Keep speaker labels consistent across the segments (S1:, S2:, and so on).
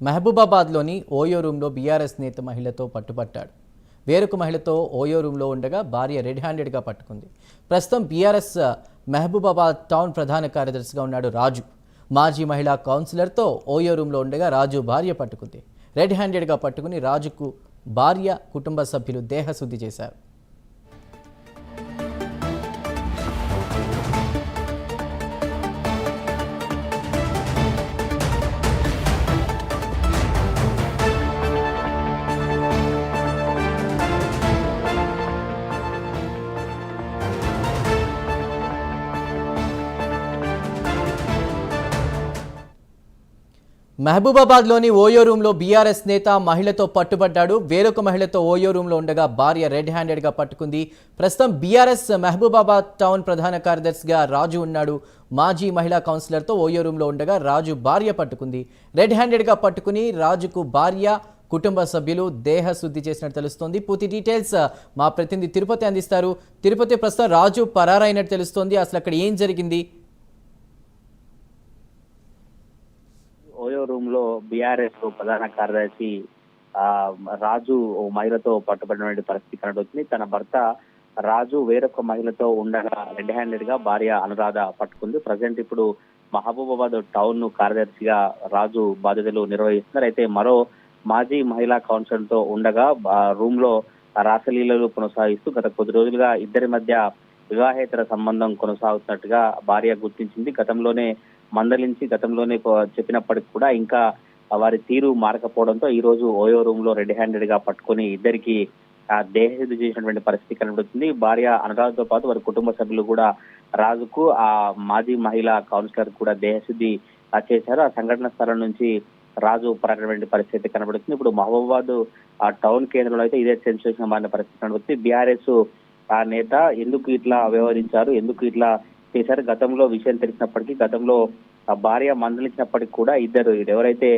S1: మహబూబాబాద్లోని OYO రూమ్లో BRS నేత మహిళతో పట్టుబట్టాడు. వేరొక మహిళతో ఓయో రూమ్లో ఉండగా భార్య రెడ్ హ్యాండెడ్గా పట్టుకుంది. ప్రస్తుతం బీఆర్ఎస్ మహబూబాబాద్ టౌన్ ప్రధాన కార్యదర్శిగా ఉన్నాడు రాజు. మాజీ మహిళా కౌన్సిలర్తో ఓయో రూమ్లో ఉండగా రాజు భార్య పట్టుకుంది. రెడ్ హ్యాండెడ్గా పట్టుకుని రాజుకు భార్య కుటుంబ సభ్యులు దేహశుద్ధి చేశారు. మహబూబాబాద్లోని ఓయో రూమ్లో బీఆర్ఎస్ నేత మహిళతో పట్టుబడ్డాడు. వేరొక మహిళతో ఓయో రూమ్లో ఉండగా భార్య రెడ్ హ్యాండెడ్గా పట్టుకుంది. ప్రస్తుతం బీఆర్ఎస్ మహబూబాబాద్ టౌన్ ప్రధాన కార్యదర్శిగా రాజు ఉన్నాడు. మాజీ మహిళా కౌన్సిలర్తో ఓయో రూమ్లో ఉండగా రాజు భార్య పట్టుకుంది. రెడ్ హ్యాండెడ్గా పట్టుకుని రాజుకు భార్య కుటుంబ సభ్యులు దేహశుద్ధి చేసినట్టు తెలుస్తోంది. పూర్తి డీటెయిల్స్ మా ప్రతినిధి తిరుపతి అందిస్తారు. తిరుపతి, ప్రస్తుతం రాజు పరారైనట్టు తెలుస్తోంది. అసలు అక్కడ ఏం జరిగింది?
S2: ఓయో రూమ్ లో బీఆర్ఎస్ ప్రధాన కార్యదర్శి రాజు ఓ మహిళతో పట్టుబడిన పరిస్థితి కనబడుతుంది. తన భర్త రాజు వేరొక మహిళతో ఉండగా రెడ్ హ్యాండెడ్ గా భార్య అనురాధ పట్టుకుంది. ప్రజెంట్ ఇప్పుడు మహబూబాబాద్ టౌన్ కార్యదర్శిగా రాజు బాధ్యతలు నిర్వహిస్తున్నారు. అయితే మరో మాజీ మహిళా కౌన్సిలర్ తో ఉండగా రూమ్ లో రాసలీలలు కొనసాగిస్తూ గత కొద్ది రోజులుగా ఇద్దరి మధ్య వివాహేతర సంబంధం కొనసాగుతున్నట్టుగా భార్య గుర్తించింది. గతంలోనే చెప్పినప్పటికీ కూడా ఇంకా వారి తీరు మారకపోవడంతో ఈ రోజు ఓయో రూమ్ లో రెడ్ హ్యాండెడ్ గా పట్టుకుని ఇద్దరికి దేహశుద్ధి చేసినటువంటి పరిస్థితి కనబడుతుంది. భార్య అనురాధతో పాటు వారి కుటుంబ సభ్యులు కూడా రాజుకు ఆ మాజీ మహిళా కౌన్సిలర్ కూడా దేహశుద్ధి చేశారు. ఆ సంఘటన స్థలం నుంచి రాజు పరగటువంటి పరిస్థితి కనబడుతుంది. ఇప్పుడు మహబూబాబాద్ టౌన్ కేంద్రంలో అయితే ఇదే సెన్సేషన్ మారిన పరిస్థితి కనబడుతుంది. బీఆర్ఎస్ నేత ఎందుకు ఇట్లా వ్యవహరించారు, ఎందుకు ఇట్లా చేశారు, గతంలో విషయం తెలిసినప్పటికీ గతంలో భార్య మందలించినప్పటికీ కూడా ఇద్దరు ఎవరైతే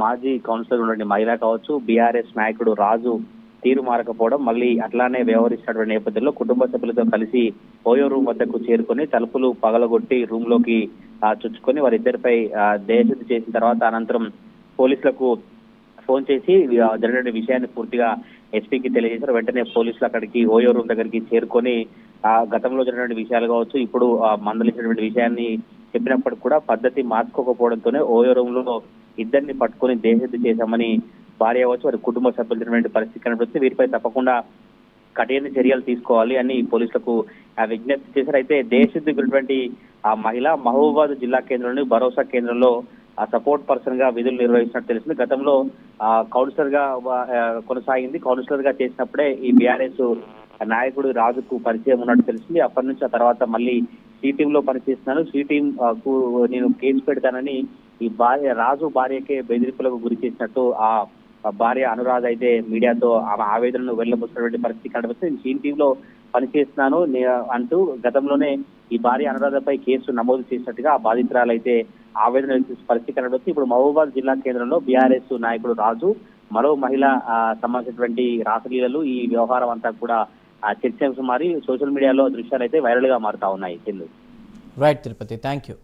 S2: మాజీ కౌన్సిలర్ ఉన్నటువంటి మహిళ కావచ్చు, బీఆర్ఎస్ నాయకుడు రాజు తీరు మారకపోవడం, మళ్ళీ అట్లానే వ్యవహరిస్తున్నటువంటి నేపథ్యంలో కుటుంబ సభ్యులతో కలిసి ఓయో రూమ్ వద్దకు చేరుకొని తలుపులు పగలగొట్టి రూమ్ లోకి చుచ్చుకొని వారిద్దరిపై దేహశుద్ధి చేసిన తర్వాత అనంతరం పోలీసులకు ఫోన్ చేసి జరిగిన విషయాన్ని పూర్తిగా ఎస్పీకి తెలియజేశారు. వెంటనే పోలీసులు అక్కడికి ఓయో రూమ్ దగ్గరికి చేరుకొని గతంలో జరిగినటువంటి విషయాలు కావచ్చు, ఇప్పుడు మందలించినటువంటి విషయాన్ని చెప్పినప్పటికి కూడా పద్ధతి మార్చుకోకపోవడంతోనే ఓయో రూమ్ లో ఇద్దరిని పట్టుకుని దేహశుద్ధి చేశామని భార్య అవ్వచ్చు వారి కుటుంబ సభ్యులు జరిగినటువంటి పరిస్థితి కనబడుతుంది. వీరిపై తప్పకుండా కఠిన చర్యలు తీసుకోవాలి అని పోలీసులకు విజ్ఞప్తి చేశారు. అయితే దేహశుద్ధి గురినటువంటి ఆ మహిళ మహబూబాబాద్ జిల్లా కేంద్రంలోని భరోసా కేంద్రంలో సపోర్ట్ పర్సన్ గా విధులు నిర్వహిస్తున్నట్టు తెలిసింది. గతంలో కౌన్సిలర్ గా కొనసాగింది. కౌన్సిలర్ గా చేసినప్పుడే ఈ బీఆర్ఎస్ నాయకుడు రాజుకు పరిచయం ఉన్నట్టు తెలిసింది. అప్పటి నుంచి ఆ తర్వాత మళ్ళీ సి టీమ్ లో పనిచేస్తున్నాను, సి టీమ్ కు నేను కేసు పెడతానని ఈ రాజు భార్యకే బెదిరింపులకు గురి చేసినట్టు ఆ భార్య అనురాధ అయితే మీడియాతో ఆమె ఆవేదనను వెళ్ళబోతున్నటువంటి పరిస్థితి కనబడుతుంది. సి టీమ్ లో పనిచేస్తున్నాను అంటూ గతంలోనే ఈ భార్య అనురాధపై కేసు నమోదు చేసినట్టుగా ఆ బాధితురాలు అయితే ఆవేదన పరిస్థితి కనబడుతుంది. ఇప్పుడు మహబూబాబాద్ జిల్లా కేంద్రంలో బీఆర్ఎస్ నాయకుడు రాజు మరో మహిళ సంబంధించినటువంటి రాసలీలలు ఈ వ్యవహారం అంతా కూడా చర్చాంశం మారి సోషల్ మీడియాలో దృశ్యాలు అయితే వైరల్ గా మారుతా ఉన్నాయి.
S1: Right Tirupati, thank you.